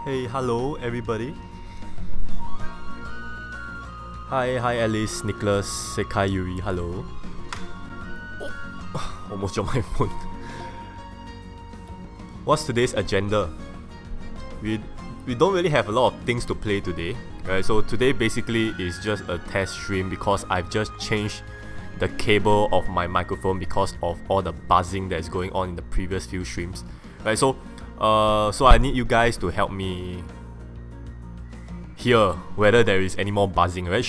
Hey, hello everybody. Hi Alice, Nicholas, Sekai Yuri, hello. Oh, almost dropped my phone. What's today's agenda? We don't really have a lot of things to play today, right? So today basically is just a test stream because I've just changed the cable of my microphone because of all the buzzing that's going on in the previous few streams, right? So I need you guys to help me hear whether there is any more buzzing, right?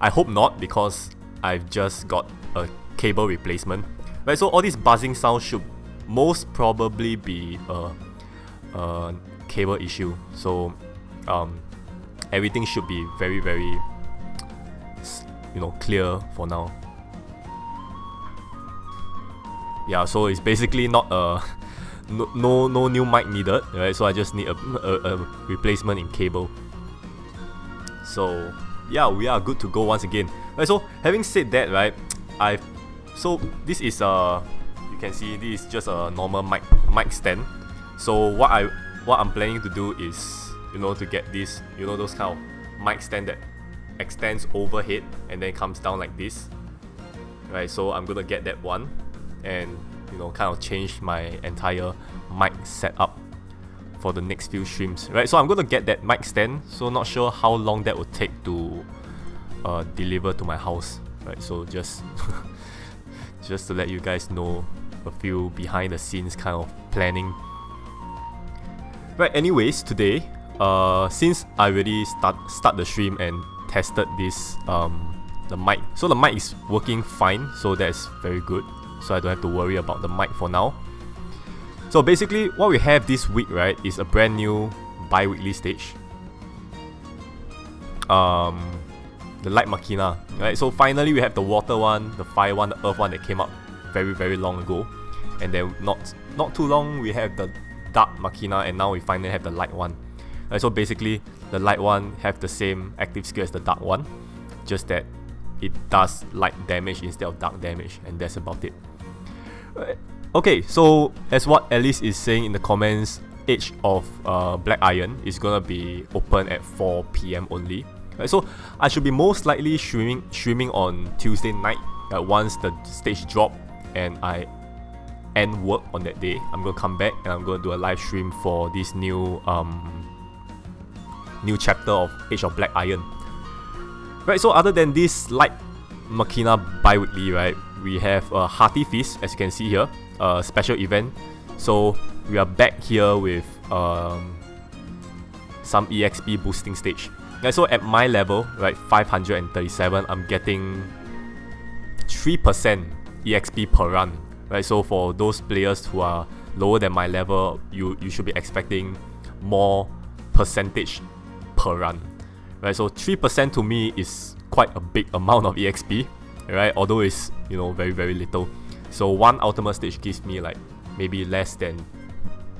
I hope not, because I've just got a cable replacement, right? So all these buzzing sounds should most probably be a cable issue. So everything should be very clear for now. Yeah, so it's basically not a no new mic needed, right? So I just need a replacement in cable. So yeah, we are good to go once again, right? So having said that, right, so this is you can see this is just a normal mic stand. So what I'm planning to do is, to get this, those kind of mic stand that extends overhead and then comes down like this, right? So I'm gonna get that one and kind of change my entire mic setup for the next few streams, right? So I'm gonna get that mic stand, so not sure how long that will take to deliver to my house, right? So just to let you guys know a few behind the scenes kind of planning. Right, anyways, today since I already start the stream and tested this the mic, so the mic is working fine, so that's very good. So I don't have to worry about the mic for now. So basically what we have this week, right, is a brand new bi-weekly stage, the light Machina, right? So finally we have the water one, the fire one, the earth one that came out very long ago, and then not too long we have the dark Machina, and now we finally have the light one, right? So basically the light one have the same active skill as the dark one, just that it does light damage instead of dark damage, and that's about it. Okay, so as what Alice is saying in the comments, Age of Black Iron is gonna be open at 4 PM only. Right, so I should be most likely streaming on Tuesday night. Once the stage drop and I end work on that day, I'm gonna come back and I'm gonna do a live stream for this new chapter of Age of Black Iron. Right, so other than this light Machina bi-weekly, right, we have a Hearty Feast, as you can see here, a special event. So we are back here with some EXP boosting stage. Right, so at my level, right, 537, I'm getting 3% EXP per run. Right, so for those players who are lower than my level, you should be expecting more percentage per run. Right, so 3% to me is quite a big amount of EXP, right? Although it's very little. So one ultimate stage gives me like maybe less than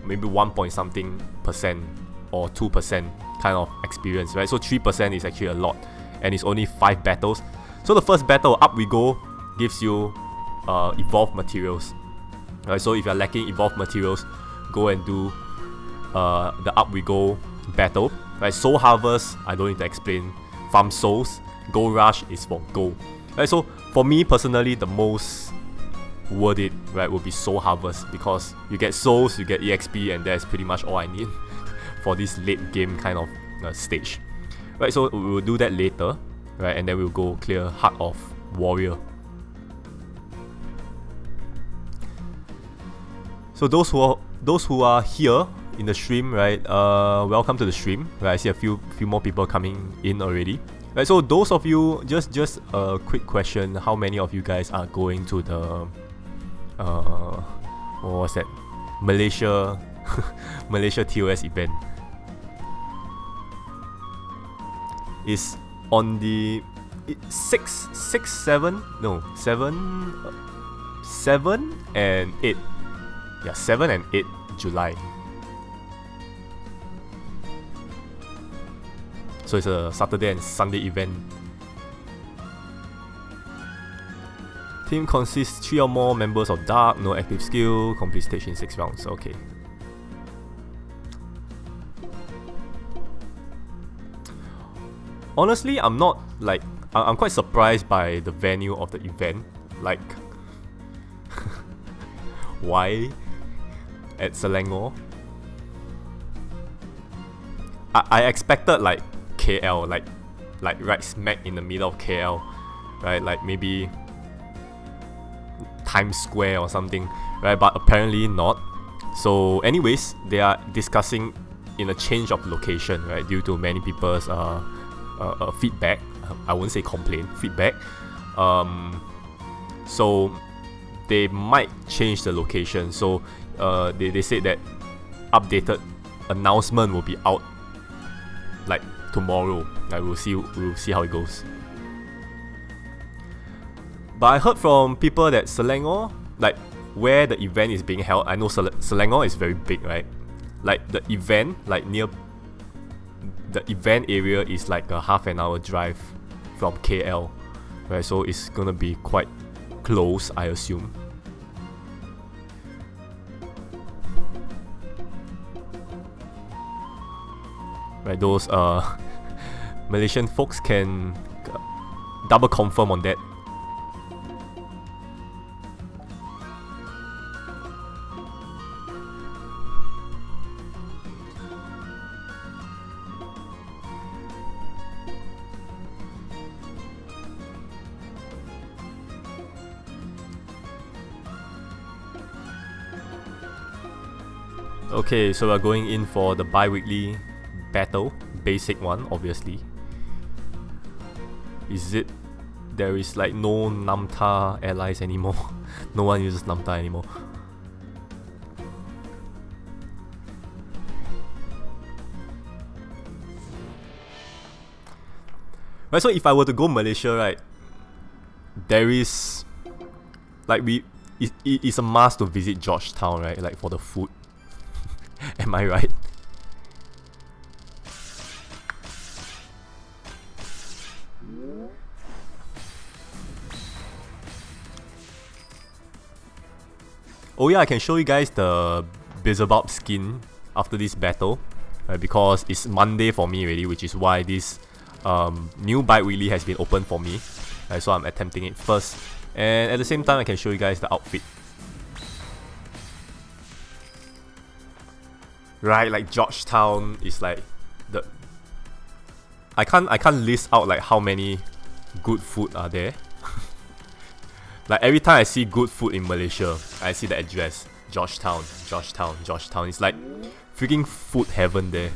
maybe 1 point something percent or 2% kind of experience, right? So 3% is actually a lot, and it's only 5 battles. So the first battle, Up We Go, gives you evolved materials, right? So if you're lacking evolved materials, go and do the Up We Go battle, right? Soul Harvest, I don't need to explain. Farm souls. Gold Rush is for gold, right? So for me personally, the most worth it, right, would be Soul Harvest, because you get souls, you get EXP, and that's pretty much all I need for this late game kind of stage, right? So we will do that later, right? And then we'll go clear Heart of Warrior. So those who are here in the stream, right, welcome to the stream, right? I see a few more people coming in already. Right, so those of you, just a quick question, how many of you guys are going to the what was that, Malaysia Malaysia TOS event? It's on the 7 and 8, yeah, 7 and 8 July. So it's a Saturday and Sunday event. Team consists 3 or more members of Dark, no active skill, complete stage in 6 rounds. Okay. honestly, I'm not like I'm quite surprised by the venue of the event. Like, why at Selangor? I expected like KL, like right smack in the middle of KL, right? Like maybe Times Square or something, right? But apparently not. So anyways, they are discussing in a change of location, right? Due to many people's feedback. I wouldn't say complaint, feedback. So they might change the location. So they said that updated announcement will be out like tomorrow. Like we'll see how it goes. But I heard from people that Selangor, like where the event is being held, I know Selangor is very big, right? Like the event, like near the event area is like a half an hour drive from KL, right? So it's gonna be quite close, I assume. Right, those Malaysian folks can double confirm on that. Okay, so we're going in for the bi-weekly battle, basic one, obviously. Is it? There is like no Namta allies anymore. No one uses Namta anymore. Right, so if I were to go Malaysia, right, there is like it's a must to visit Georgetown, right? Like for the food. Am I right? Oh yeah, I can show you guys the Bizzlebob skin after this battle, right? Because it's Monday for me already, which is why this new Biweekly has been open for me. Right, so I'm attempting it first, and at the same time I can show you guys the outfit. Right, like Georgetown is like the I can't list out like how many good food are there. Like every time I see good food in Malaysia, I see the address Georgetown, Georgetown, Georgetown. It's like freaking food heaven there.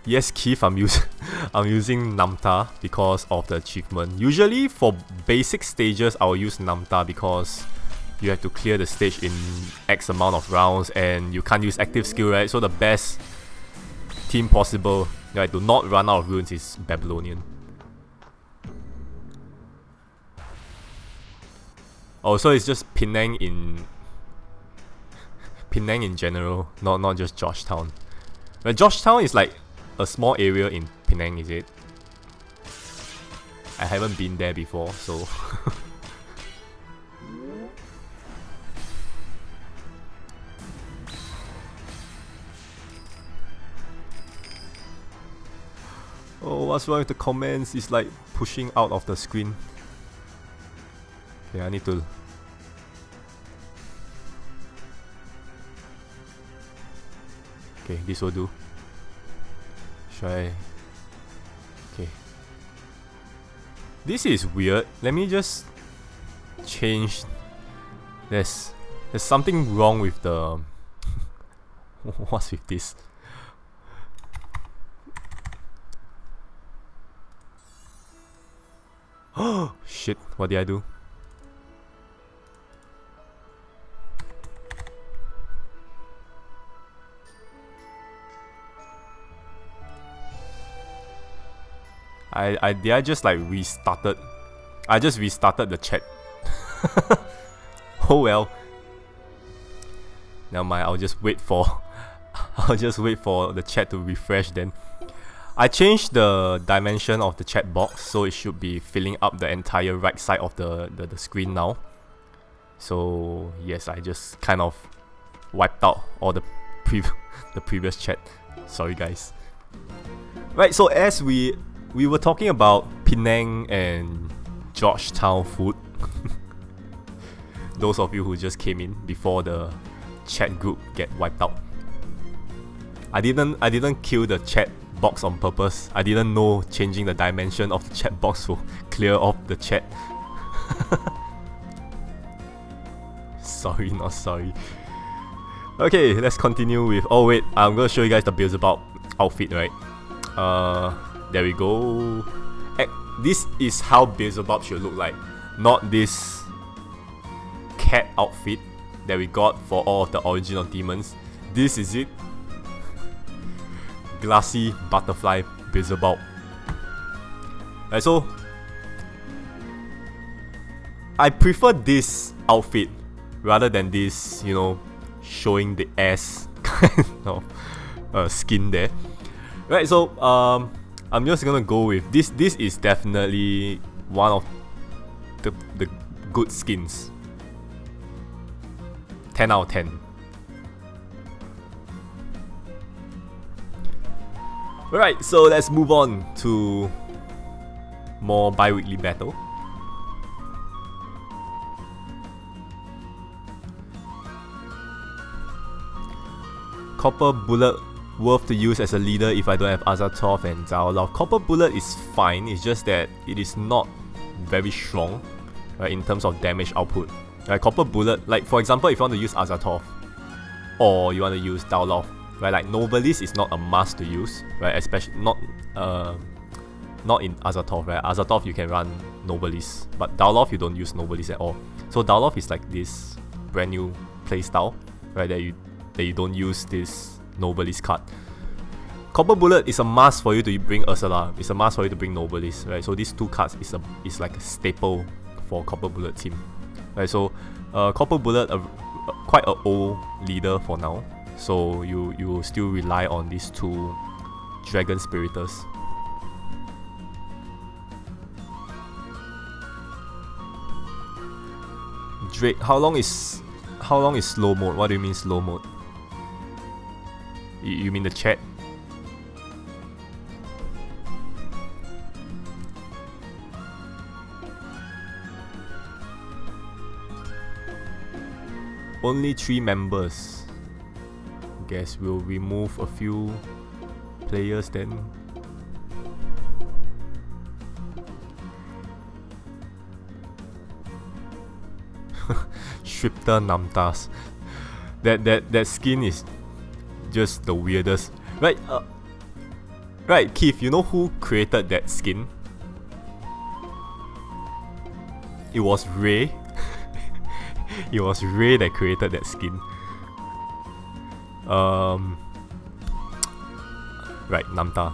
Yes, Keith, I'm using Namta because of the achievement. Usually for basic stages, I'll use Namta because you have to clear the stage in X amount of rounds and you can't use active skill, right? So the best team possible, right, to not run out of runes is Babylonian. Oh, so it's just Penang in general, not just Georgetown. But Georgetown is like a small area in Penang, is it? I haven't been there before, so oh, what's wrong with the comments? It's like pushing out of the screen. Okay, I need to. Okay, this will do. Should I? Okay. This is weird. Let me just change. There's something wrong with the. What's with this? Oh shit! What did I do? Did I just like restarted? I just restarted the chat. Oh well. Never mind, I'll just wait for the chat to refresh then. I changed the dimension of the chat box, so it should be filling up the entire right side of the screen now. So yes, I just kind of wiped out, or the previous chat. Sorry guys. Right, so as we were talking about Penang and Georgetown food. Those of you who just came in before the chat group get wiped out. I didn't kill the chat box on purpose. I didn't know changing the dimension of the chat box will clear off the chat. Sorry, not sorry. Okay, let's continue with... Oh wait, I'm gonna show you guys the Beelzebub outfit, right? There we go. This is how Beelzebub should look like. Not this cat outfit that we got for all of the original demons. This is it. Glassy butterfly Beelzebub. Right, so I prefer this outfit rather than this, you know, showing the ass kind of skin there. Right, so I'm just gonna go with this. This is definitely one of the good skins. 10 out of 10. Alright, so let's move on to more bi-weekly battle. Copper Bullet worth to use as a leader if I don't have Azathoth and Zaolov. Copper Bullet is fine, it's just that it is not very strong, right, in terms of damage output. Right, Copper Bullet, like for example, if you want to use Azathoth or you want to use Daoloth, right, like Novelist is not a must to use, right, especially not in Azathoth, right. Azathoth you can run Novelist, but Daoloth you don't use Novelist at all. So Daoloth is like this brand new playstyle, right, that you don't use this Novelist card. Copper Bullet is a must for you to bring Ursula. It's a must for you to bring Novelist, right? So these two cards is like a staple for Copper Bullet team, right? So Copper Bullet quite an old leader for now, so you still rely on these two Dragon Spiriters. Drake, how long is slow mode? What do you mean slow mode? You mean the chat? Only 3 members. Guess we'll remove a few players then. Shripta Namtas. That skin is just the weirdest. Right, right, Keith, you know who created that skin? It was Ray. It was Ray that created that skin. Right, Namta.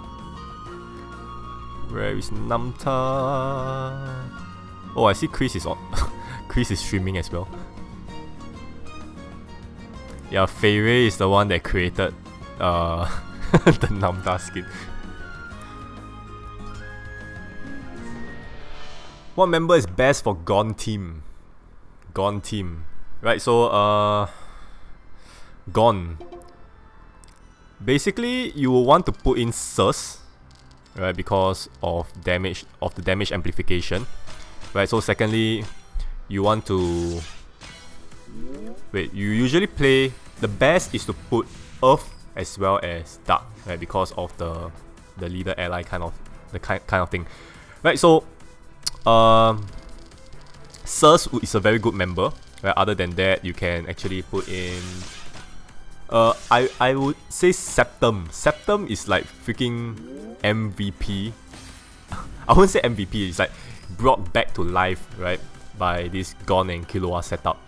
Where is Namta? Oh, I see Chris is on. Chris is streaming as well. Yeah, Fei Ray is the one that created the Namta skin. What member is best for Gone team? Gone team. Right, so Gone. Basically, you will want to put in Sus, right, because of the damage amplification. Right, so secondly, you want to you usually play, the best is to put Earth as well as Dark, right, because of the leader ally kind of thing. Right, so Sus is a very good member, right? Other than that, you can actually put in I would say Septum. Septum is like freaking MVP. I wouldn't say MVP, it's like brought back to life, right, by this Gone and Killua setup.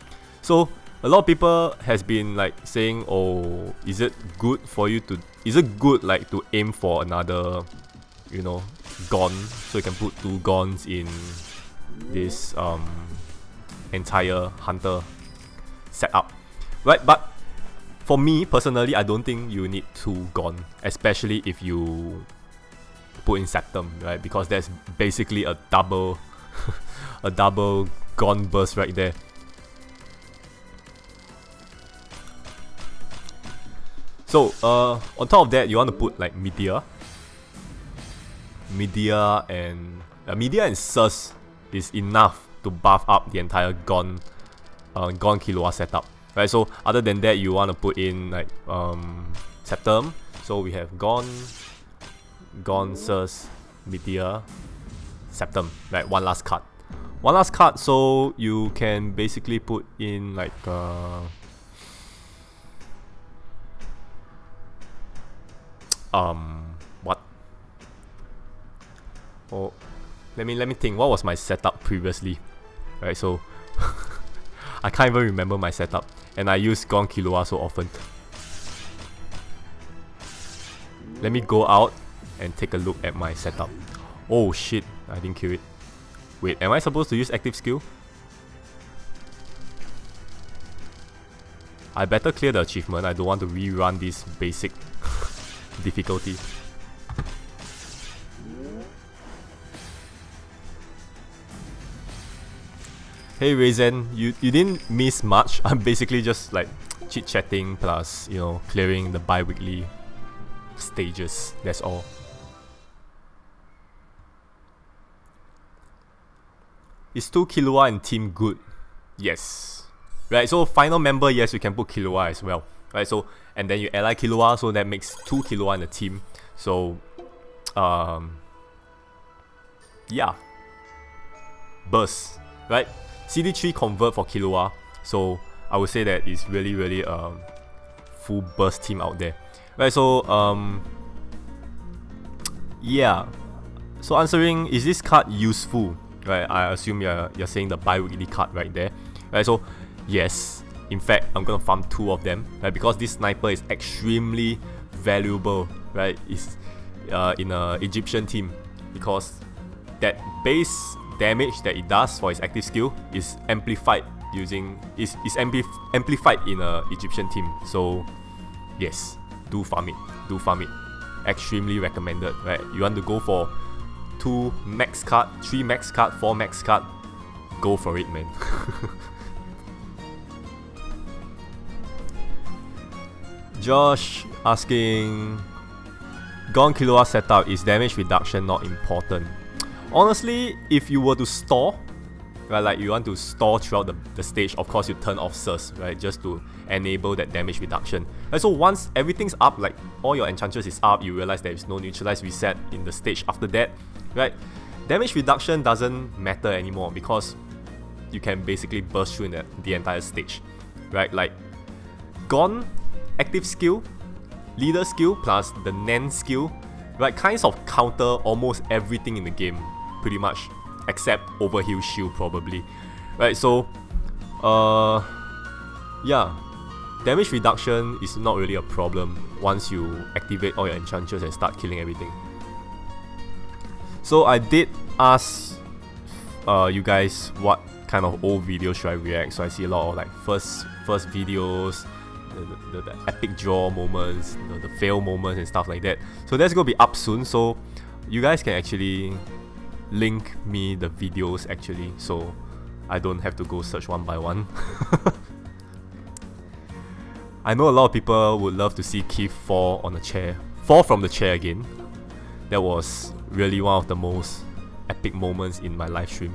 So a lot of people has been like saying, oh, is it good like to aim for another, you know, Gone, so you can put 2 Gones in this entire Hunter setup, right? But for me personally, I don't think you need 2 Gone, especially if you put in Septum, right? Because that's basically a double a double Gone burst right there. So on top of that, you want to put like Media and Sus is enough to buff up the entire Gone Killua setup. Right, so other than that, you want to put in like Septum. So we have Gone, Sus, Media, Septum. Right, one last card. So you can basically put in like what? Oh, let me think. What was my setup previously? Right, so I can't even remember my setup, and I use Gone Killua so often. Let me go out and take a look at my setup. Oh shit, I didn't kill it. Wait, am I supposed to use active skill? I better clear the achievement. I don't want to rerun this basic difficulty. Hey Raizen, you didn't miss much. I'm basically just like chit-chatting plus, you know, clearing the bi-weekly stages. That's all. Is 2 Killua in team good? Yes. Right, so final member, yes, you can put Killua as well. Right, so and then you ally Killua, so that makes 2 Killua in the team. So yeah. Burst. Right? CD3 convert for Killua. So I would say that it's really full burst team out there. Right, so yeah. So answering, is this card useful? Right, I assume you're saying the bi-weekly card right there. Right, so yes. In fact, I'm gonna farm 2 of them, right? Because this sniper is extremely valuable, right? It's in a Egyptian team, because that base damage that it does for its active skill is amplified amplified in a Egyptian team. So yes, do farm it. Extremely recommended, right? You want to go for 2 max card, 3 max card, 4 max card, go for it, man. Josh asking, Gone Killua setup, is damage reduction not important? Honestly, if you were to stall, right, like you want to stall throughout the stage, of course you turn off Sus, right, just to enable that damage reduction. Right, so once everything's up, like all your enchantress is up, you realize there is no neutralize reset in the stage after that, right, damage reduction doesn't matter anymore, because you can basically burst through in the entire stage, right? Like Gone active skill, leader skill plus the Nen skill, right, kinds of counter almost everything in the game, pretty much, except overheal shield probably, right? So yeah, damage reduction is not really a problem once you activate all your enchanters and start killing everything. So I did ask you guys what kind of old videos should I react. So I see a lot of like first videos, the epic draw moments, the fail moments and stuff like that. So that's gonna be up soon, so you guys can actually link me the videos actually, so I don't have to go search one by one. I know a lot of people would love to see Keith fall from the chair again. That was really one of the most epic moments in my live stream.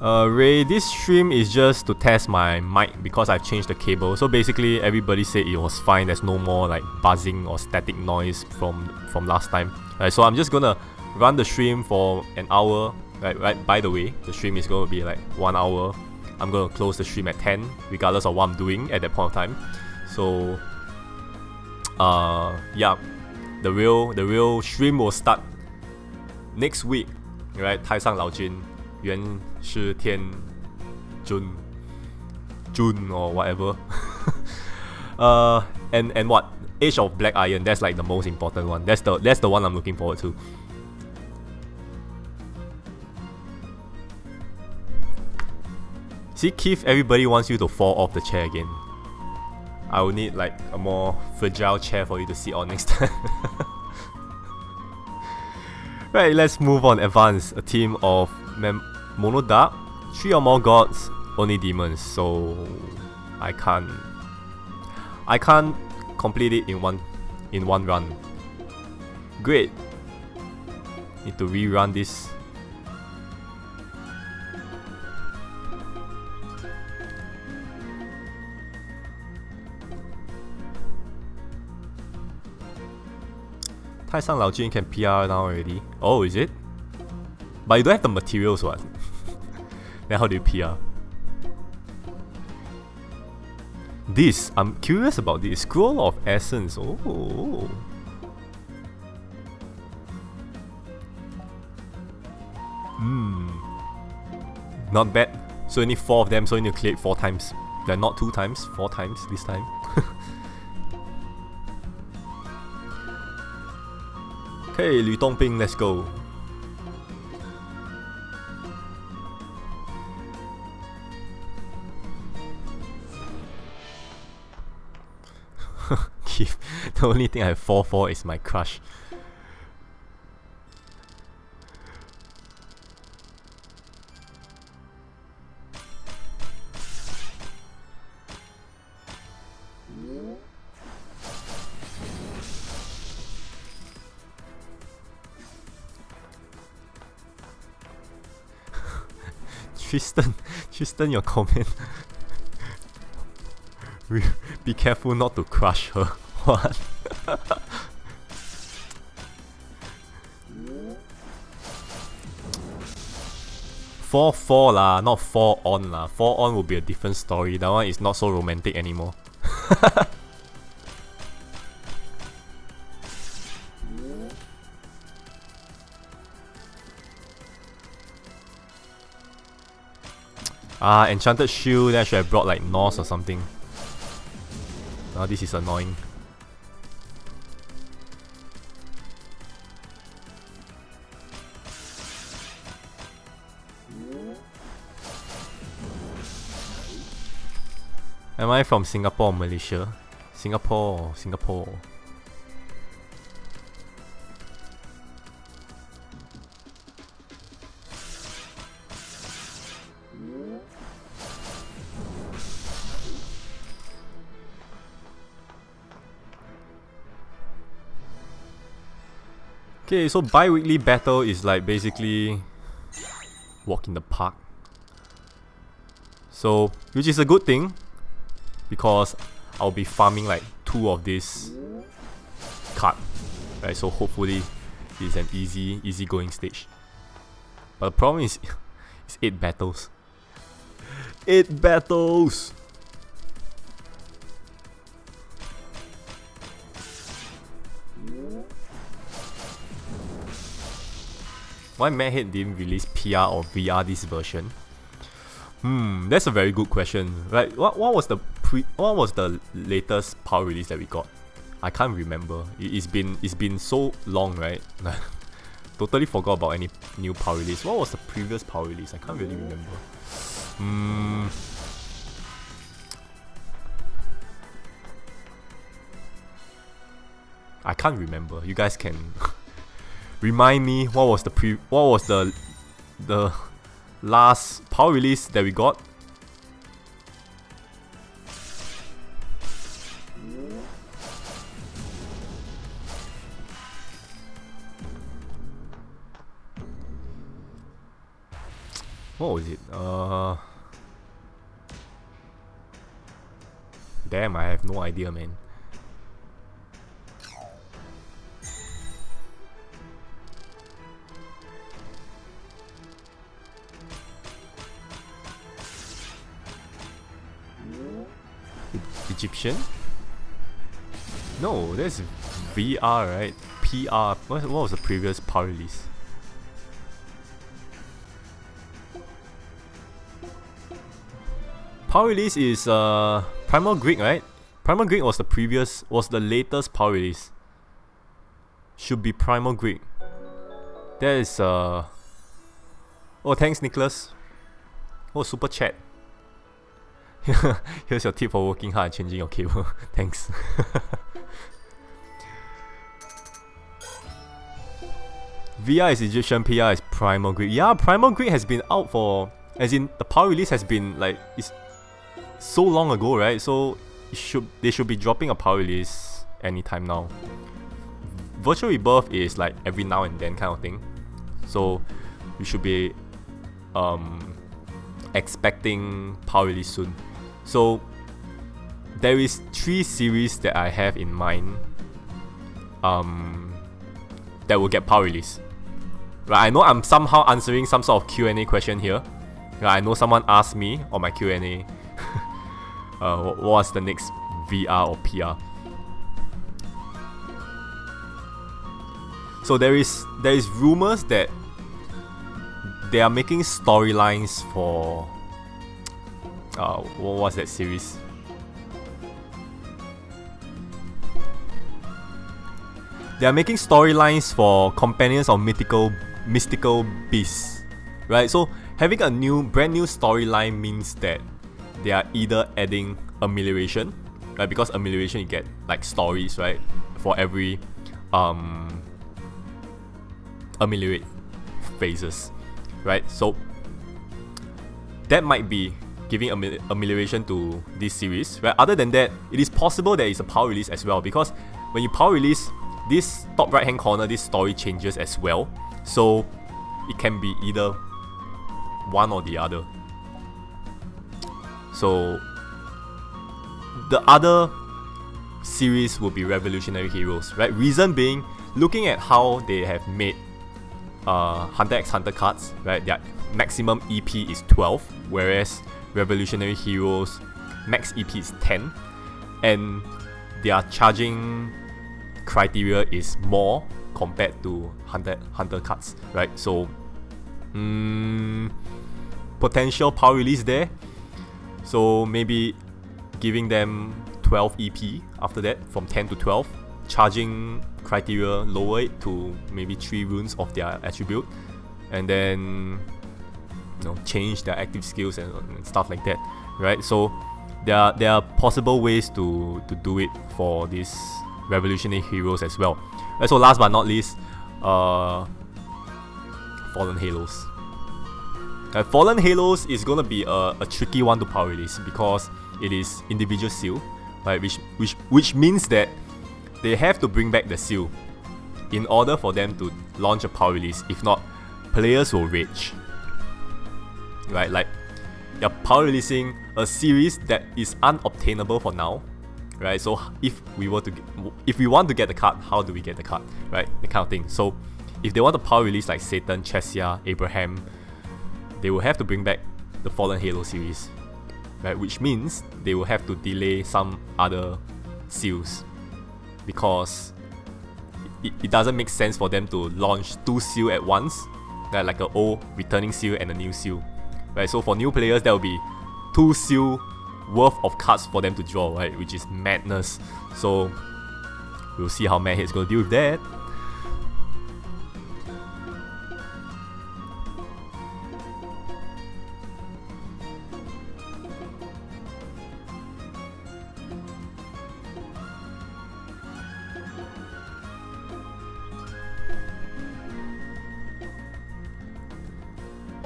Ray, this stream is just to test my mic because I've changed the cable. So basically everybody said it was fine, there's no more like buzzing or static noise from last time. So I'm just gonna run the stream for an hour. Right, by the way, the stream is gonna be like 1 hour. I'm gonna close the stream at 10, regardless of what I'm doing at that point of time. So yeah, the real stream will start next week, right? 太上老君 Yuan Shi Tian Jun or whatever. And what? Age of Black Iron, that's like the most important one. That's the one I'm looking forward to. See, Keith, everybody wants you to fall off the chair again. I will need like a more fragile chair for you to sit on next time. Right, let's move on. Advance. A team of Mono Dark, 3 or more gods, only demons. So I can't complete it in one run. Great. Need to rerun this. Taisang Laojun can PR now already. Oh, is it? But you don't have the materials, what? Then how do you PR? This, I'm curious about this. Scroll of Essence. Oh. Not bad. So you need 4 of them, so you need to clear it 4 times. Yeah, not 2 times, 4 times this time. Okay, Liu Dongping, let's go. The only thing I have 4 for is my crush. Tristan, your comment. Be careful not to crush her. What? Four lah, not 4 on lah. 4 on will be a different story. That one is not so romantic anymore. Enchanted Shield, then I should have brought like Norse or something. This is annoying. Am I from Singapore or Malaysia? Singapore. Okay, so bi-weekly battle is like basically walk in the park. So, which is a good thing because I'll be farming like 2 of this card, right? So hopefully it's an easy going stage. But the problem is it's 8 battles. 8 battles! Why Madhead didn't release PR or VR this version? That's a very good question. Like, what was the latest power release that we got? I can't remember. It's been so long, right? Totally forgot about any new power release. What was the previous power release? I can't really remember. I can't remember. You guys can remind me what was the last power release that we got? What was it? Damn, I have no idea, man. Egyptian? No, that's VR, right? PR. What was the previous power release? Power release is Primal Greek, right? Primal Greek was the latest power release. Should be Primal Greek. That is oh, thanks Nicholas. Oh, super chat. Here's your tip for working hard and changing your cable. Thanks. VR is Egyptian, PR is Primal Greed. Yeah, Primal Greed has been out for, as in the power release has been like, it's so long ago, right? So they should be dropping a power release anytime now. Virtual Rebirth is like every now and then kind of thing. So we should be expecting power release soon. So there is 3 series that I have in mind that will get power release. Right, I know I'm somehow answering some sort of Q&A question here. Right, I know someone asked me on my Q&A what's the next VR or PR. So there is rumors that they are making storylines for what was that series? They are making storylines for companions of mystical beasts, right? So having a brand new storyline means that they are either adding amelioration, right? Because amelioration you get like stories, right? For every ameliorate phases, right? So that might be giving amelioration to this series, right? Other than that, it is possible there is a power release as well, because when you power release, this top right hand corner, this story changes as well. So it can be either one or the other. So the other series will be Revolutionary Heroes, right? Reason being, looking at how they have made Hunter x Hunter cards, right? Their maximum EP is 12, whereas Revolutionary Heroes max EP is 10, and their charging criteria is more compared to Hunter cards, right? So potential power release there. So maybe giving them 12 EP after that, from 10 to 12. Charging criteria, lower it to maybe 3 runes of their attribute, and then change their active skills and stuff like that, right? So there are possible ways to do it for these Revolutionary Heroes as well. And so last but not least, Fallen Halos. Fallen Halos is gonna be a tricky one to power release because it is individual seal, right? Which means that they have to bring back the seal in order for them to launch a power release. If not, players will rage, right? Like, you're power releasing a series that is unobtainable for now, right? So if we want to get the card, how do we get the card, right? The kind of thing. So if they want to power release like Satan, Chesia, Abraham, they will have to bring back the Fallen Halo series, right? Which means they will have to delay some other seals, because it doesn't make sense for them to launch 2 seal at once, like an old returning seal and a new seal, right? So for new players, there will be 2 seal worth of cards for them to draw, right? Which is madness. So we'll see how Madhead's gonna deal with that.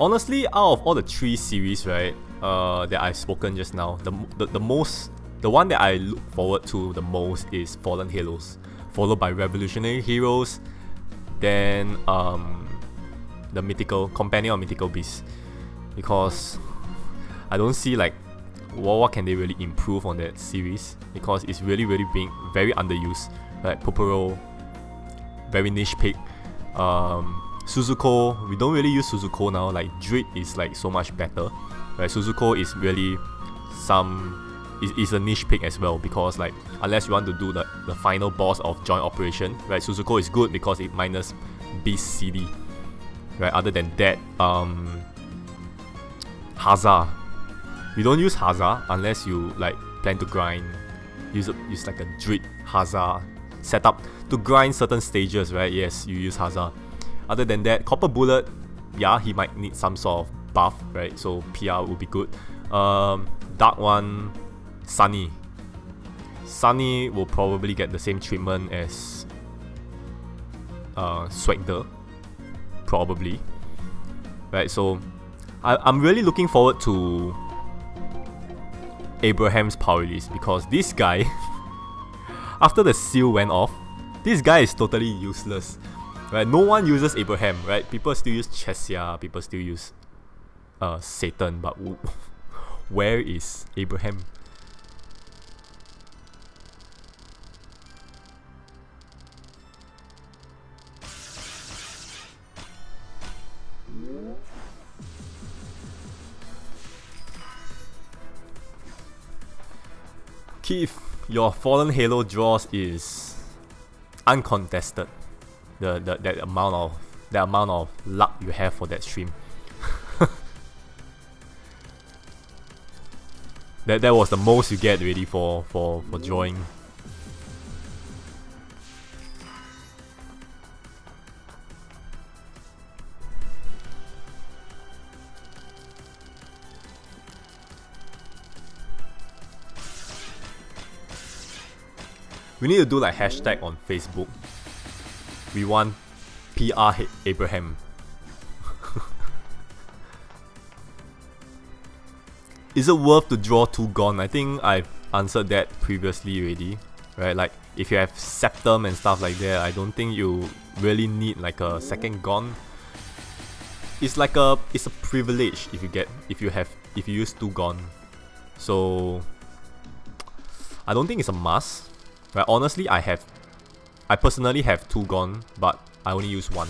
Honestly, out of all the 3 series, right, that I've spoken just now, the one that I look forward to the most is Fallen Halos, followed by Revolutionary Heroes, then the mythical companion of mythical beasts, because I don't see like what can they really improve on that series, because it's really being very underused. Like Poporo, very niche pick. Suzuko, we don't really use Suzuko now. Like Druid is like so much better, right? Suzuko is really is a niche pick as well, because like unless you want to do the final boss of joint operation, right? Suzuko is good because it minus beast CD, right? Other than that, Hazard, we don't use Hazard unless you like plan to grind. Use like a Druid Hazard setup to grind certain stages, right? Yes, you use Hazard. Other than that, Copper Bullet, yeah, he might need some sort of buff, right? So PR would be good. Dark one, Sunny. Sunny will probably get the same treatment as Swagder, probably. Right, so I'm really looking forward to Abraham's power release, because this guy, after the seal went off, this guy is totally useless. Right, no one uses Abraham, right? People still use Chesia, people still use Satan, but where is Abraham? Keith, your Fallen Halo draws is uncontested. That amount of luck you have for that stream. that was the most you get really for drawing. We need to do like hashtag on Facebook. We want PR Abraham. Is it worth to draw 2 Gon? I think I've answered that previously already. Right, like if you have Septum and stuff like that, I don't think you really need like a second Gon. It's a privilege if you use 2 Gon. So I don't think it's a must. Right, honestly, I personally have 2 Gon, but I only use 1.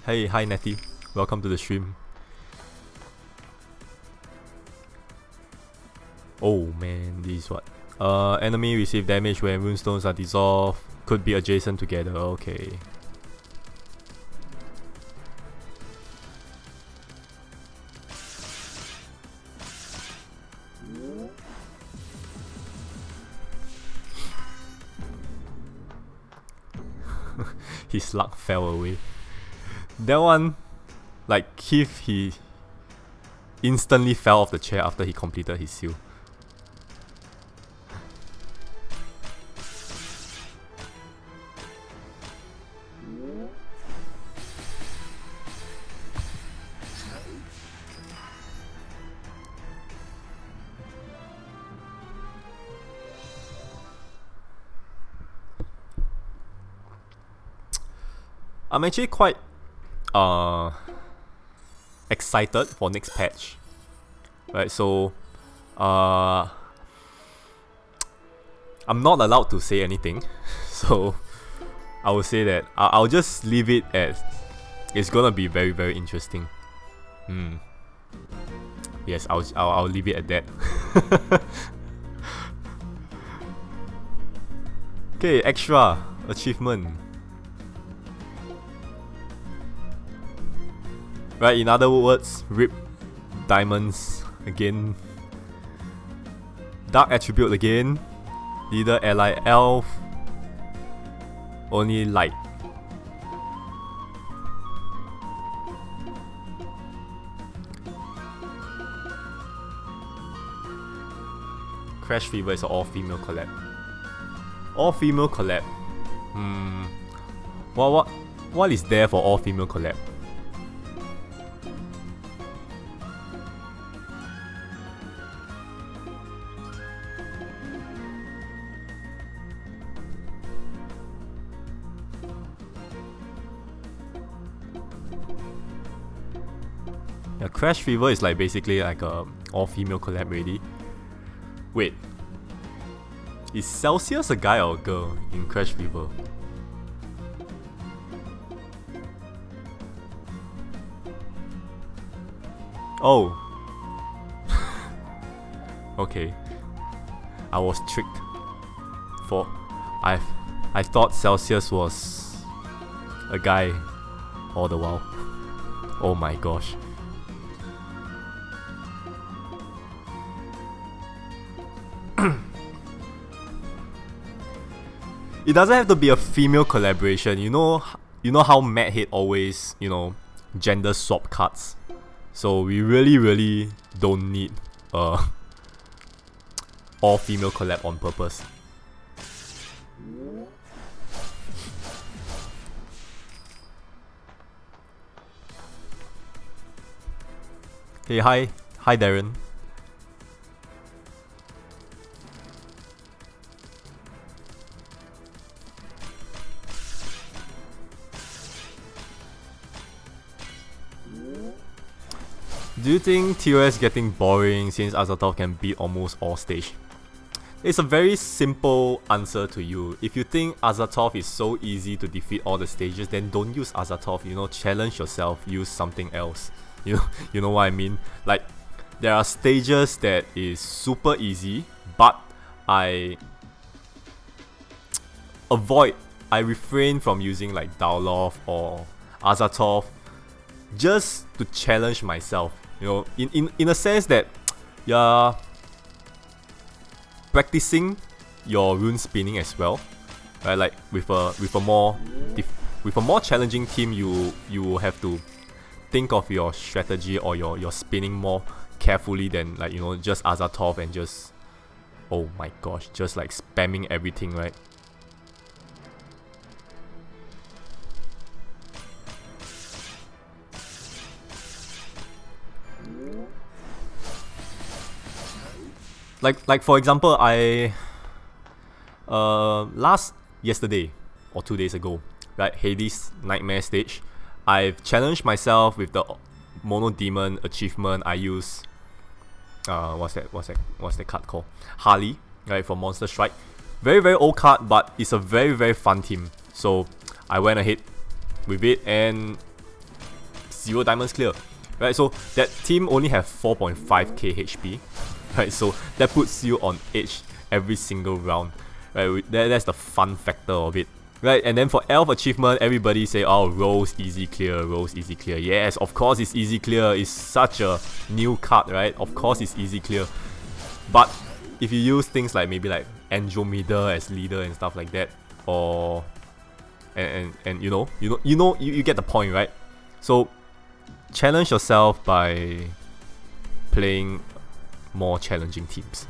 Hey, hi Nettie. Welcome to the stream. Oh man, this is what? Enemy receive damage when runestones are dissolved. Could be adjacent together. Okay. His luck fell away. That one, like Keith, he instantly fell off the chair after he completed his seal. I'm actually quite excited for next patch. Right, so I'm not allowed to say anything, so I will say that I'll just leave it as it's gonna be very, very interesting. Yes, I'll leave it at that. Okay, extra achievement. Right, in other words, rip diamonds again. Dark attribute again. Leader, ally, elf. Only light. Crash Fever is an all-female collab. All-female collab. What is there for all-female collab? Yeah, Crash Fever is like basically like a all-female collab already. Wait, is Celsius a guy or a girl in Crash Fever? Oh. Okay. I was tricked. I thought Celsius was a guy all the while. Oh my gosh. it doesn't have to be a female collaboration. You know how Madhead always, gender swap cards. So we really don't need all female collab on purpose. Hey, hi Darren. Do you think TOS getting boring since Azathoth can beat almost all stage? It's a very simple answer to you. If you think Azathoth is so easy to defeat all the stages, then don't use Azathoth, challenge yourself, use something else. You know what I mean? Like, there are stages that is super easy, but I refrain from using like Dowloth or Azathoth just to challenge myself. In a sense that you're practicing your rune spinning as well, right? Like with a more challenging team, you will have to think of your strategy or your spinning more carefully than like just Azathoth and just, oh my gosh, just like spamming everything, right? Like for example, I yesterday or 2 days ago, right, Hades Nightmare stage, I've challenged myself with the Mono Demon achievement. I use what's that card called? Harley, right, for Monster Strike. Very old card, but it's a very fun team. So I went ahead with it and 0 diamonds clear. Right, so that team only have 4.5k HP. Right, so that puts you on edge every single round. Right, that's the fun factor of it. Right, and then for Elf achievement, everybody say, oh, Rose easy clear, Rose easy clear. Yes, of course it's easy clear. It's such a new card, right? Of course it's easy clear. But if you use things like maybe like Andromeda as leader and stuff like that, or and you get the point, right? So challenge yourself by playing more challenging teams.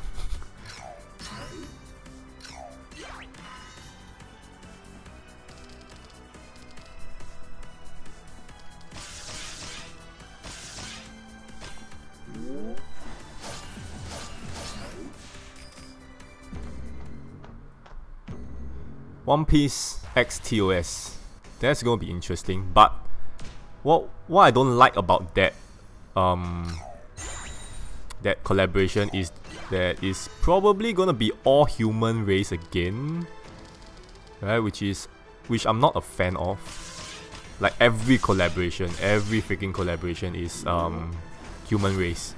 One Piece X TOS. That's gonna be interesting, but what I don't like about that that collaboration is that it's probably gonna be all human race again, right? Which I'm not a fan of. Like every freaking collaboration is human race.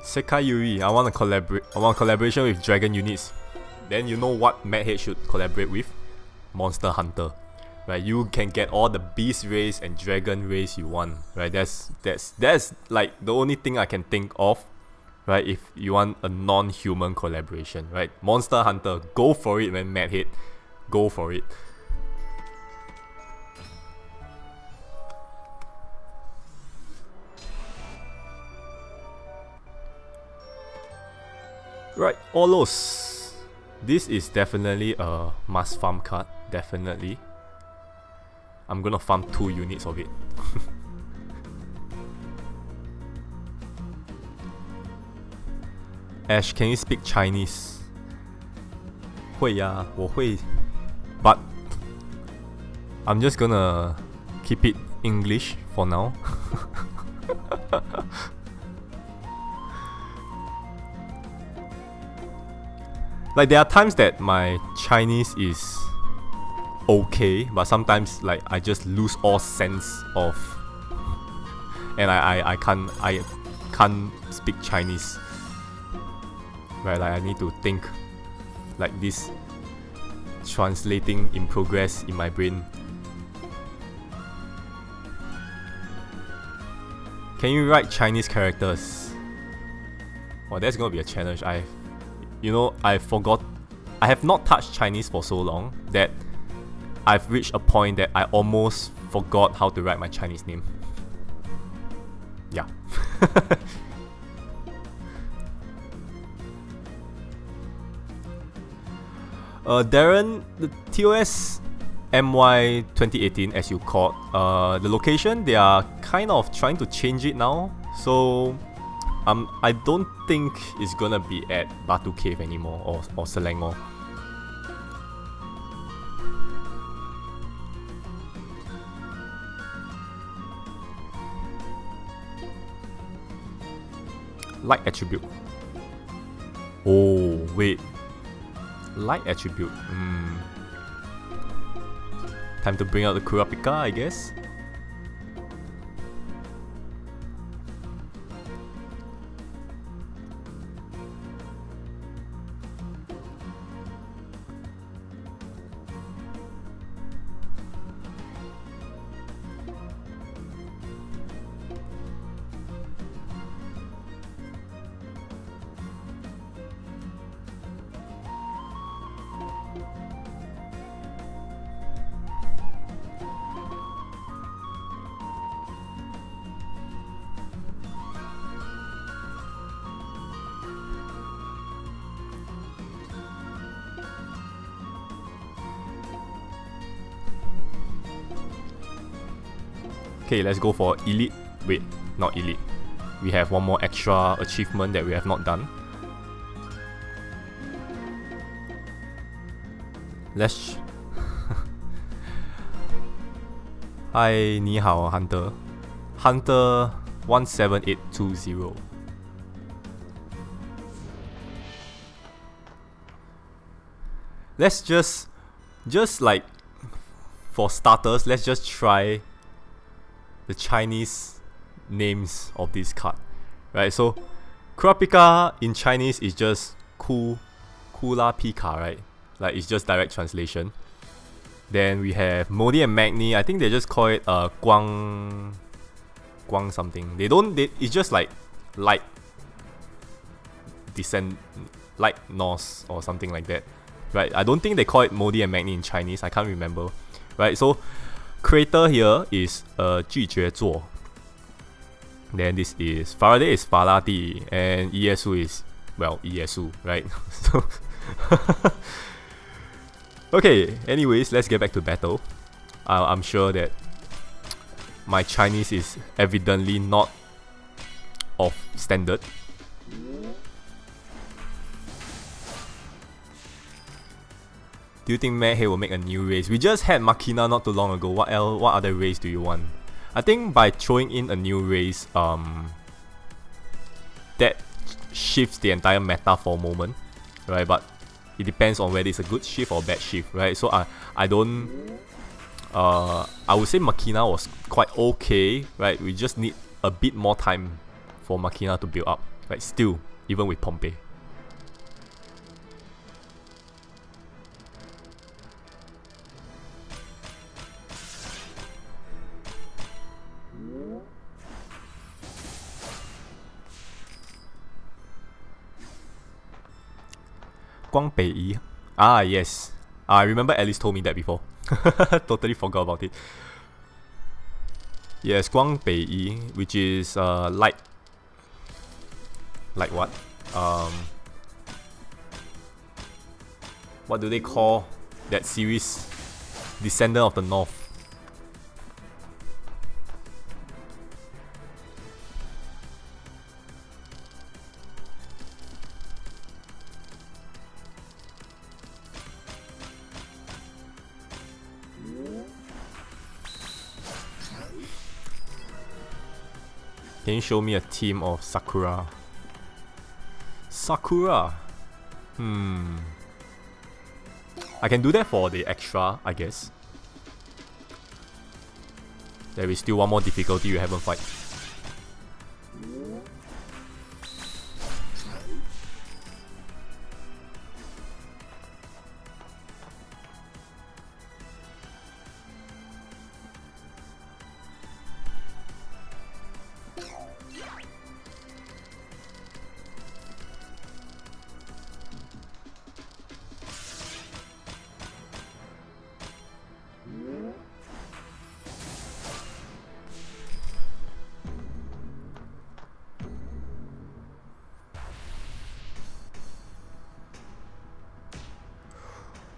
Sekai Yuri, I want a collaboration with Dragon units. Then you know what Madhead should collaborate with? Monster Hunter. Right, you can get all the beast race and dragon race you want. Right, that's like the only thing I can think of. Right, if you want a non-human collaboration, right? Monster Hunter, go for it, man. Madhead, go for it. Right, Olos. This is definitely a must farm card, definitely. I'm gonna farm 2 units of it. Ash, can you speak Chinese? 会呀，我会 but I'm just gonna keep it English for now. Like there are times that my Chinese is okay, but sometimes like I just lose all sense of, and I can't speak Chinese. Right, like I need to think like this, translating in progress in my brain. Can you write Chinese characters? Well, that's gonna be a challenge. I forgot. I have not touched Chinese for so long that I've reached a point that I almost forgot how to write my Chinese name. Yeah. Darren, the TOS MY 2018, as you called, the location, they are kind of trying to change it now. So I don't think it's gonna be at Batu Cave anymore, or Selangor. Light attribute. Oh wait, light attribute. Time to bring out the Kurapika, I guess. Okay, let's go for elite. Wait, not elite. We have one more extra achievement that we have not done. Let's... Hi, 你好, Hunter. Hunter 17820. Let's just like, for starters, let's just try the Chinese names of this card, right? So Kurapika in Chinese is just Kula Pika, right? Like it's just direct translation. Then we have Modi and Magni. I think they just call it Guang something. It's just like light descent, light Norse or something like that, right? I don't think they call it Modi and Magni in Chinese. I can't remember, right? So creator here is 拒绝座. Then this is Faraday is Faraday, and Ieyasu is, well, Ieyasu, right? So okay, anyways, let's get back to battle. I'm sure that my Chinese is evidently not of standard. Do you think Mehe will make a new race? We just had Machina not too long ago. What other race do you want? I think by throwing in a new race, that shifts the entire meta for a moment, right? But it depends on whether it's a good shift or bad shift, right? So I would say Machina was quite okay, right? We just need a bit more time for Machina to build up, like still, even with Pompey. Guang Pei. Ah, yes. I remember Alice told me that before. Totally forgot about it. Yes, Guang Pei, which is light. Like what? What do they call that series? Descendant of the North. Can you show me a team of Sakura? Sakura? I can do that for the extra, I guess. There is still one more difficulty you haven't fight.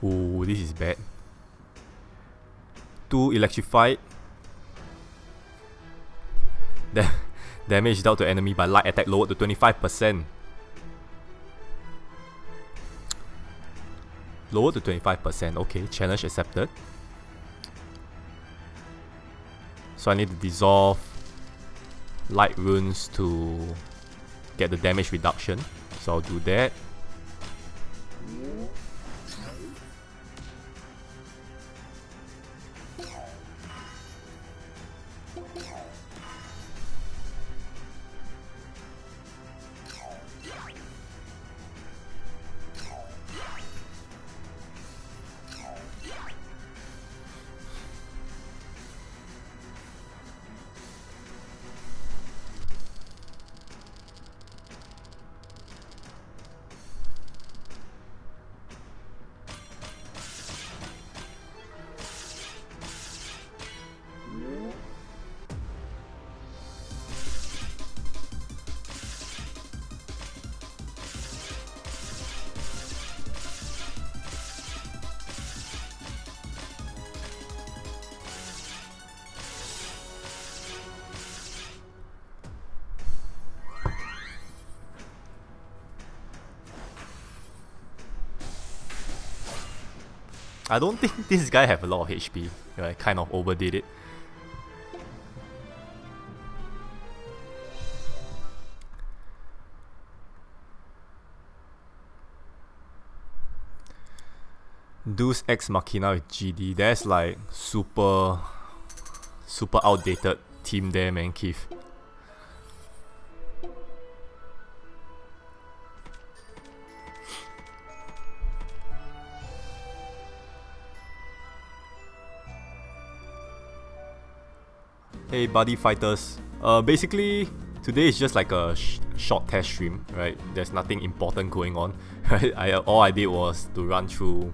Ooh, this is bad. 2 electrified. Damage dealt to enemy by light attack lowered to 25%. Lowered to 25%. Okay, challenge accepted. So I need to dissolve light runes to get the damage reduction. So I'll do that. I don't think this guy have a lot of HP. I kind of overdid it. Deus Ex Machina with GD. That's like super outdated team there, man, Keith. Hey buddy fighters, basically today is just like a short test stream, right? There's nothing important going on, right? All I did was to run through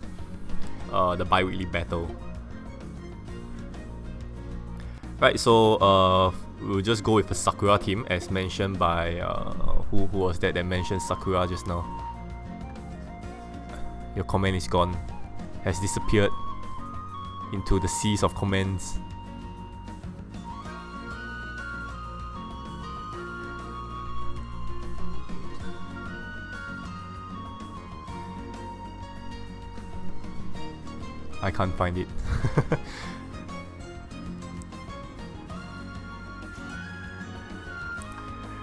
the bi-weekly battle. Right, so we'll just go with the Sakura team as mentioned by, who was that mentioned Sakura just now? Your comment is gone, has disappeared into the seas of comments. I can't find it.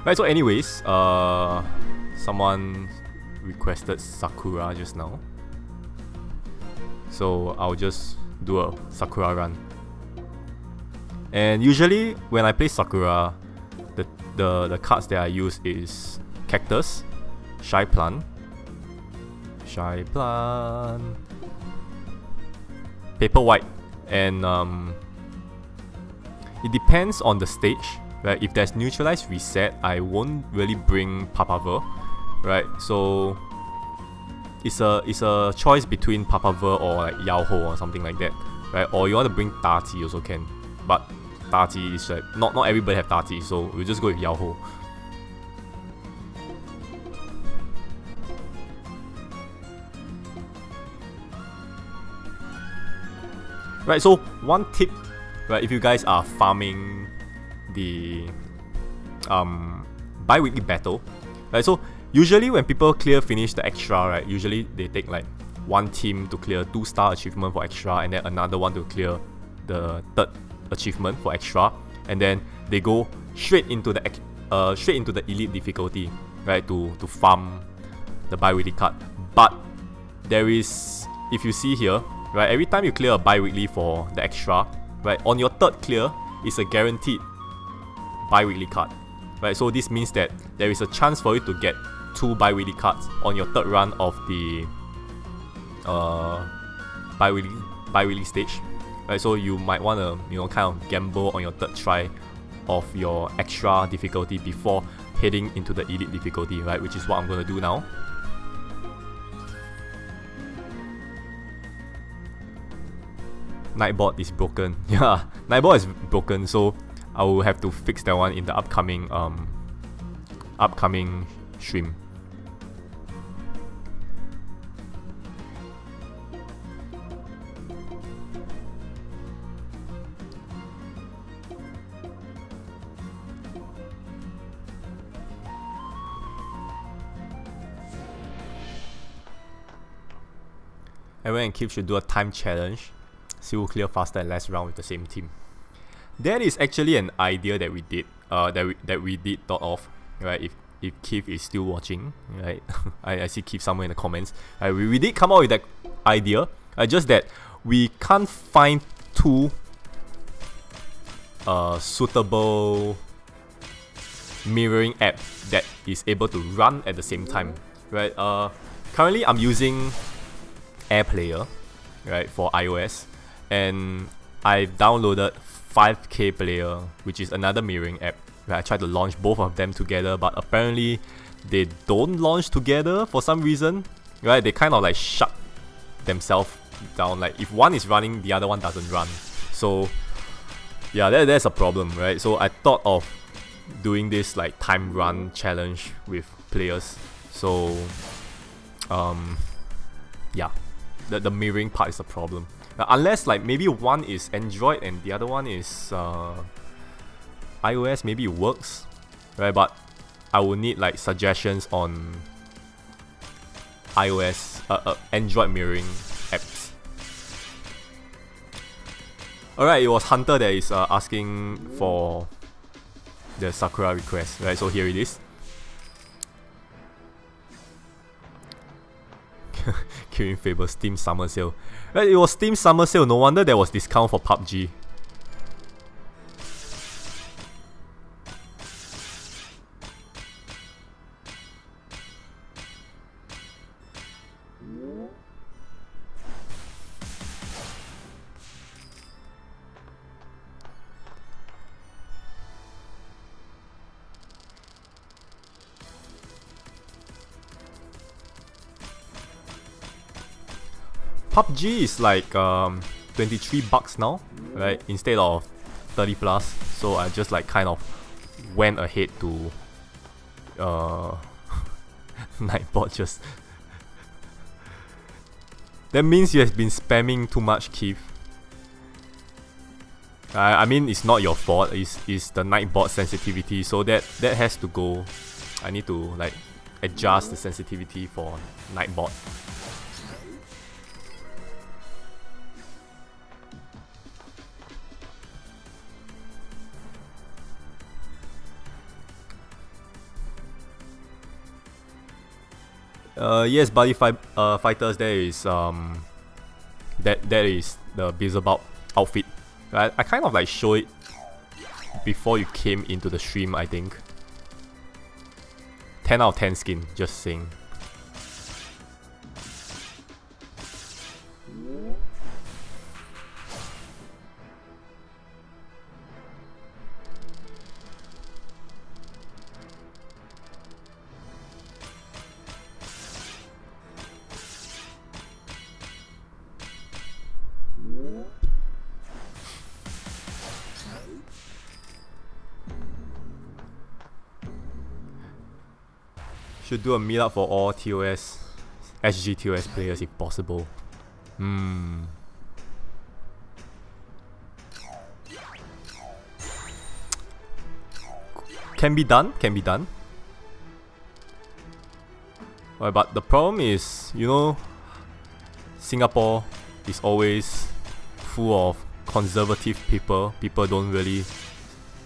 Right, so anyways, someone requested Sakura just now. So I'll just do a Sakura run. And usually when I play Sakura, the cards that I use is Cactus, Shy Plant, Paper White, and it depends on the stage, right? If there's neutralized reset, I won't really bring Papaver, right? So it's a choice between Papaver or like Yaoho or something like that, right? Or you want to bring Tati also can, but Tati is like not everybody have Tati, so we'll just go with Yaoho. Right, so one tip, right, if you guys are farming the bi-weekly battle, right, so usually when people finish the extra, right, usually they take like one team to clear 2-star achievement for extra, and then another one to clear the 3rd achievement for extra, and then they go straight into the elite difficulty, right, to farm the bi-weekly card. But there is if you see here, right, every time you clear a bi-weekly for the extra, right, on your third clear, it's a guaranteed bi-weekly card, right? So this means that there is a chance for you to get 2 bi-weekly cards on your third run of the bi-weekly stage, right? So you might want to, you know, kind of gamble on your third try of your extra difficulty before heading into the elite difficulty, right? Which is what I'm going to do now. Nightbot is broken. Yeah, Nightbot is broken, so I will have to fix that one in the upcoming stream. Everyone and Keith should do a time challenge. See who clear faster and less round with the same team. That is actually an idea that we did. That we did thought of. Right? If Keith is still watching, right? I see Keith somewhere in the comments. We did come up with that idea. Just that we can't find 2 suitable mirroring app that is able to run at the same time. Right? Currently I'm using AirPlayer, right, for iOS, and I've downloaded 5K Player, which is another mirroring app. Right? I tried to launch both of them together, but apparently they don't launch together for some reason. Right? They kind of like shut themselves down. Like if one is running, the other one doesn't run. So yeah, that's a problem, right? So I thought of doing this like time run challenge with players. So yeah. The mirroring part is a problem. Unless like maybe one is Android and the other one is iOS, maybe it works, right? But I will need like suggestions on iOS, Android mirroring apps. Alright, it was Hunter that is asking for the Sakura request, right? So here it is. Kirin Faber Steam Summer Sale. Right, it was Steam Summer Sale, no wonder there was discount for PUBG. PUBG is like 23 bucks now, right? Instead of 30 plus. So I just like kind of went ahead to Nightbot just. That means you have been spamming too much, Keith. I mean, it's not your fault. It's the Nightbot sensitivity, so that has to go. I need to like adjust the sensitivity for Nightbot. Yes, Buddy Fighters, there is that is the Beelzebub outfit. I kind of like show it before you came into the stream, I think. 10 out of 10 skin, just saying. Should do a meetup for all TOS, SG TOS players if possible. Can be done, can be done. Right, but the problem is, you know, Singapore is always full of conservative people. People don't really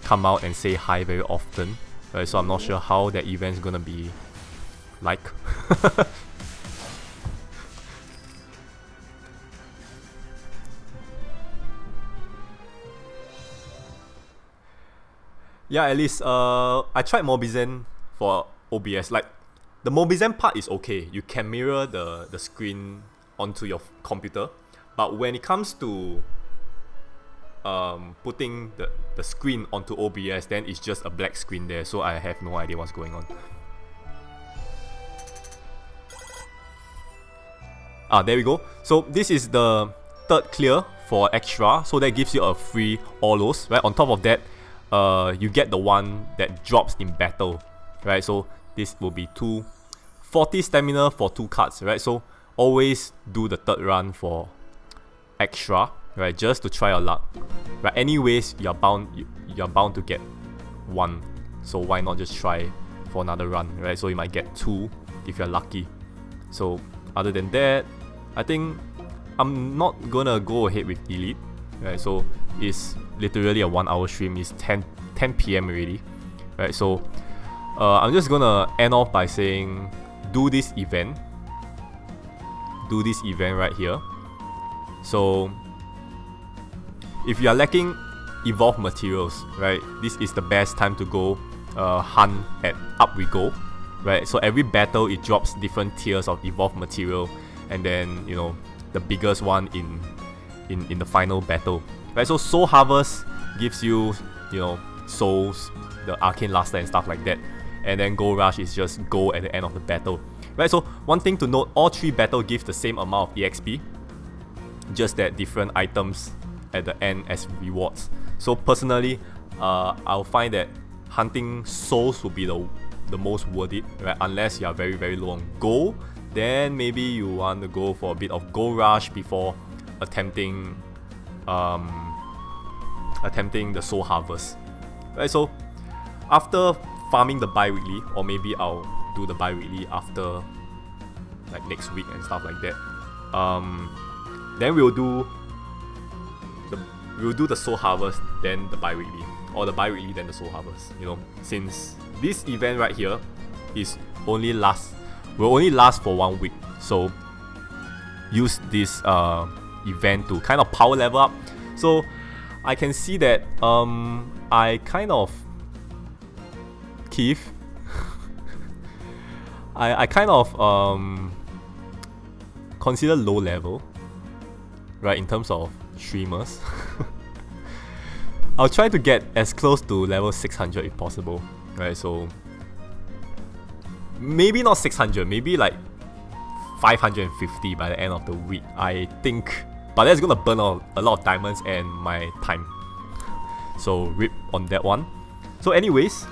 come out and say hi very often. Right, so I'm not sure how that event's gonna be like. yeah, at least I tried Mobizen for OBS. Like the Mobizen part is okay. You can mirror the screen onto your computer, but when it comes to putting the screen onto OBS, then it's just a black screen there, so I have no idea what's going on. There we go. So this is the third clear for extra, so that gives you a free Olos, right? On top of that, you get the one that drops in battle, right? So this will be 240 stamina for 2 cards, right? So always do the third run for extra, right? Just to try your luck, right? Anyways, you're bound to get 1, so why not just try for another run, right? So you might get 2 if you're lucky. So other than that, I think I'm not gonna go ahead with Elite, right? So it's literally a 1-hour stream. It's 10 PM already, right? So I'm just gonna end off by saying, do this event right here. So if you are lacking evolved materials, right, this is the best time to go hunt at Up We Go, right? So every battle it drops different tiers of evolved material, and then you know the biggest one in the final battle, right? So Soul Harvest gives you souls, the Arcane Luster and stuff like that, and then Gold Rush is just gold at the end of the battle, right? So one thing to note, all 3 battles give the same amount of EXP, just that different items at the end as rewards. So personally, I'll find that hunting souls will be the most worth it, right? Unless you are very, very low on gold, then maybe you want to go for a bit of Gold Rush before attempting the Soul Harvest, right? So after farming the Biweekly, or maybe I'll do the Biweekly after like next week and stuff like that, then we'll do the Soul Harvest, then the Biweekly, or the Biweekly then the Soul Harvest, you know, since this event right here will only last for 1 week. So use this event to kind of power level up. So I can see that I kind of Keith I kind of consider low level, right, in terms of streamers. I'll try to get as close to level 600 if possible, right? So maybe not 600, maybe like 550 by the end of the week, I think. But that's gonna burn out a lot of diamonds and my time, so rip on that one. So anyways,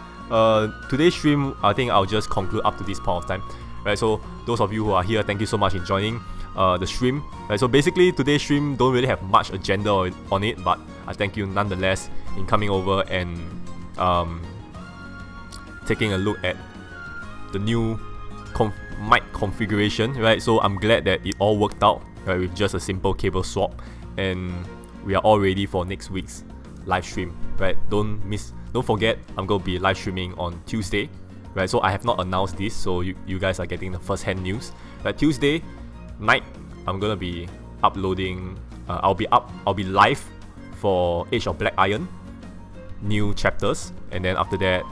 today's stream, I think I'll just conclude up to this point of time, right? So those of you who are here, thank you so much in joining the stream, right? So basically today's stream don't really have much agenda on it, but I thank you nonetheless in coming over and taking a look at the new mic configuration, right? So I'm glad that it all worked out, right, with just a simple cable swap, and we are all ready for next week's live stream, right? Don't forget, I'm gonna be live streaming on Tuesday, right? So I have not announced this, so you guys are getting the first hand news, right? Tuesday night I'm gonna be uploading, I'll be live for Age of Black Iron new chapters, and then after that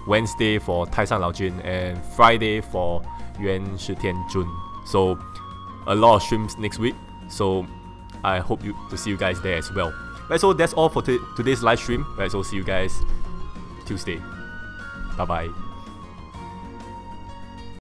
Wednesday for Taishan Laojun, and Friday for Yuan Shitian Jun. So a lot of streams next week, so I hope to see you guys there as well, right? So that's all for today's live stream, right? So see you guys Tuesday. Bye bye.